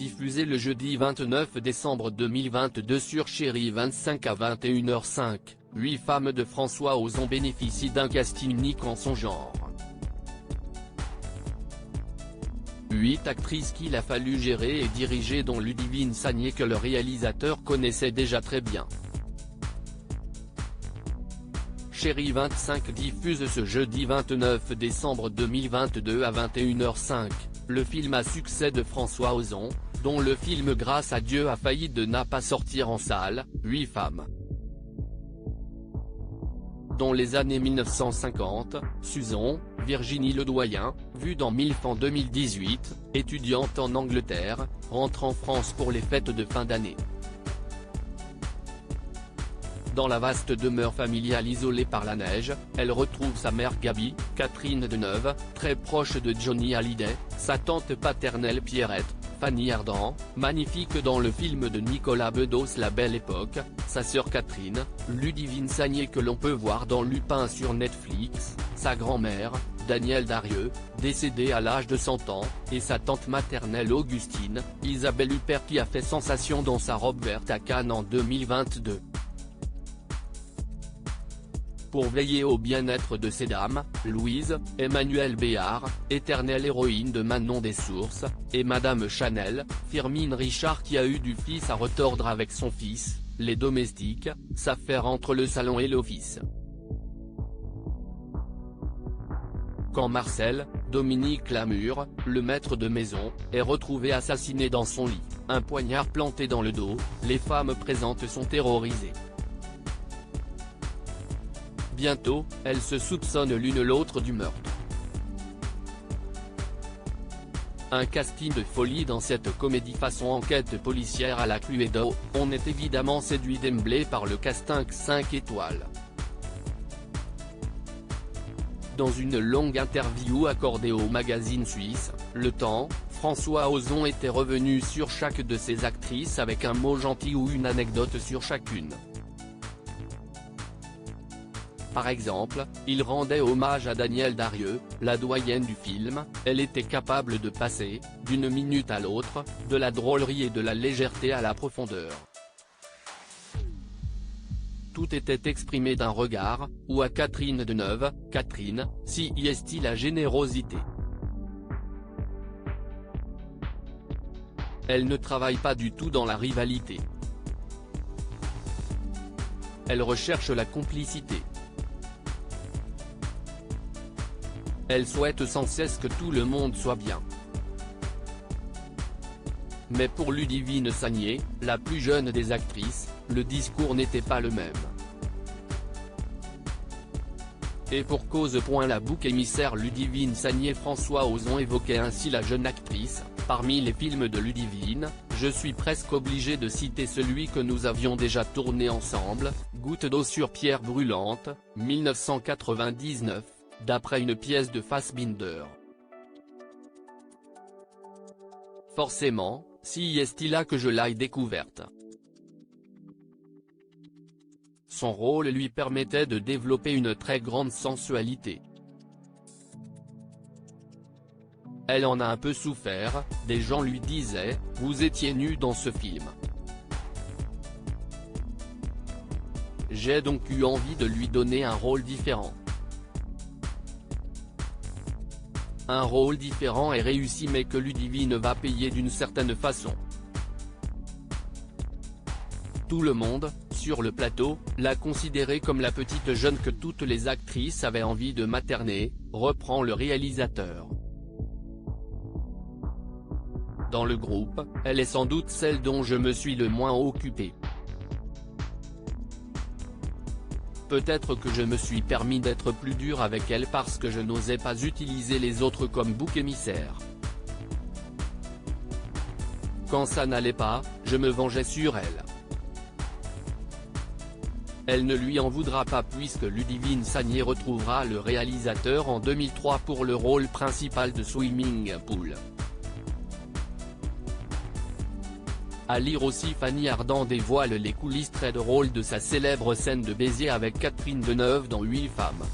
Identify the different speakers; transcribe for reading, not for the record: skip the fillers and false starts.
Speaker 1: diffusé le jeudi 29 décembre 2022 sur Chérie 25 à 21h05, 8 femmes de François Ozon bénéficient d'un casting unique en son genre. 8 actrices qu'il a fallu gérer et diriger, dont Ludivine Sagnier que le réalisateur connaissait déjà très bien. Chérie 25 diffuse ce jeudi 29 décembre 2022 à 21h05, le film à succès de François Ozon, dont le film Grâce à Dieu a failli de n'a pas sortir en salle, 8 femmes. Dans les années 1950, Suzon, Virginie Ledoyen, vue dans MILF en 2018, étudiante en Angleterre, rentre en France pour les fêtes de fin d'année. Dans la vaste demeure familiale isolée par la neige, elle retrouve sa mère Gaby, Catherine Deneuve, très proche de Johnny Hallyday, sa tante paternelle Pierrette, Fanny Ardant, magnifique dans le film de Nicolas Bedos La Belle Époque, sa sœur Catherine, Ludivine Sagnier que l'on peut voir dans Lupin sur Netflix, sa grand-mère, Danielle Darieux, décédée à l'âge de 100 ans, et sa tante maternelle Augustine, Isabelle Huppert qui a fait sensation dans sa robe verte à Cannes en 2022. Pour veiller au bien-être de ces dames, Louise, Emmanuelle Béard, éternelle héroïne de Manon des Sources, et Madame Chanel, Firmin Richard qui a eu du fils à retordre avec son fils, les domestiques, s'affairent entre le salon et l'office. Quand Marcel, Dominique Lamure, le maître de maison, est retrouvé assassiné dans son lit, un poignard planté dans le dos, les femmes présentes sont terrorisées. Bientôt, elles se soupçonnent l'une l'autre du meurtre. Un casting de folie dans cette comédie façon enquête policière à la Cluedo, on est évidemment séduit d'emblée par le casting 5 étoiles. Dans une longue interview accordée au magazine suisse, Le Temps, François Ozon était revenu sur chaque de ses actrices avec un mot gentil ou une anecdote sur chacune. Par exemple, il rendait hommage à Danielle Darieux, la doyenne du film. Elle était capable de passer, d'une minute à l'autre, de la drôlerie et de la légèreté à la profondeur. Tout était exprimé d'un regard, ou à Catherine Deneuve, Catherine, si y est-il la générosité. Elle ne travaille pas du tout dans la rivalité. Elle recherche la complicité. Elle souhaite sans cesse que tout le monde soit bien. Mais pour Ludivine Sagnier, la plus jeune des actrices, le discours n'était pas le même. Et pour cause. La bouc émissaire Ludivine Sagnier. François Ozon évoquait ainsi la jeune actrice. Parmi les films de Ludivine, je suis presque obligé de citer celui que nous avions déjà tourné ensemble, Goutte d'eau sur pierre brûlante, 1999. D'après une pièce de Fassbinder. Forcément, si est-il là que je l'ai découverte. Son rôle lui permettait de développer une très grande sensualité. Elle en a un peu souffert, des gens lui disaient, vous étiez nu dans ce film. J'ai donc eu envie de lui donner un rôle différent. Un rôle différent et réussi mais que Ludivine va payer d'une certaine façon. Tout le monde, sur le plateau, l'a considérée comme la petite jeune que toutes les actrices avaient envie de materner, reprend le réalisateur. Dans le groupe, elle est sans doute celle dont je me suis le moins occupé. Peut-être que je me suis permis d'être plus dur avec elle parce que je n'osais pas utiliser les autres comme bouc émissaire. Quand ça n'allait pas, je me vengeais sur elle. Elle ne lui en voudra pas puisque Ludivine Sagnier retrouvera le réalisateur en 2003 pour le rôle principal de Swimming Pool. À lire aussi, Fanny Ardant dévoile les coulisses très drôles de sa célèbre scène de baiser avec Catherine Deneuve dans 8 femmes.